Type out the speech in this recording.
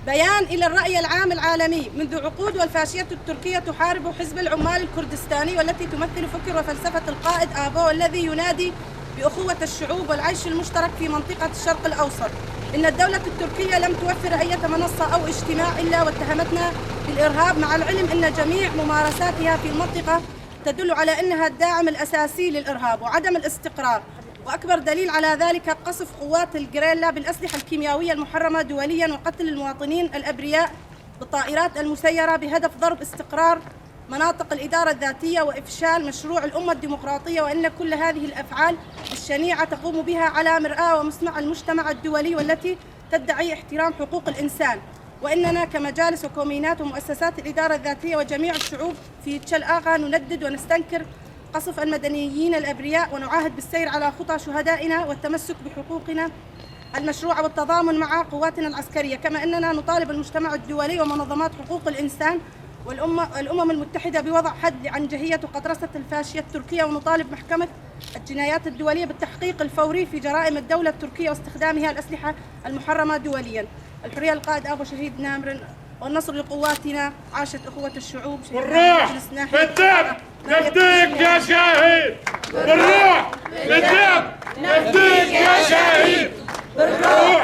بيان إلى الرأي العام العالمي: منذ عقود والفاشية التركية تحارب حزب العمال الكردستاني، والتي تمثل فكر وفلسفة القائد آبو الذي ينادي بأخوة الشعوب والعيش المشترك في منطقة الشرق الأوسط. إن الدولة التركية لم توفر أي منصة أو اجتماع إلا واتهمتنا بالإرهاب، مع العلم أن جميع ممارساتها في المنطقة تدل على أنها الداعم الأساسي للإرهاب وعدم الاستقرار. وأكبر دليل على ذلك قصف قوات الجريلا بالأسلحة الكيميائية المحرمة دوليا وقتل المواطنين الأبرياء بالطائرات المسيرة بهدف ضرب استقرار مناطق الإدارة الذاتية وإفشال مشروع الأمة الديمقراطية. وإن كل هذه الأفعال الشنيعة تقوم بها على مرآة ومسمع المجتمع الدولي، والتي تدعي احترام حقوق الإنسان. وإننا كمجالس وكومينات ومؤسسات الإدارة الذاتية وجميع الشعوب في تشل آغا نندد ونستنكر قصف المدنيين الأبرياء، ونعاهد بالسير على خطى شهدائنا والتمسك بحقوقنا المشروعة والتضامن مع قواتنا العسكرية. كما أننا نطالب المجتمع الدولي ومنظمات حقوق الإنسان والأمم المتحدة بوضع حد لعنجهية وقدرسة الفاشية التركية، ونطالب محكمة الجنايات الدولية بالتحقيق الفوري في جرائم الدولة التركية واستخدامها الأسلحة المحرمة دوليا. الحرية للقائد آبو شهيد نامر، والنصر لقواتنا. عاشت أخوة الشعوب. بالروح بالدم نفديك يا شهيد، بالروح بالدم نفديك يا شهيد، بالروح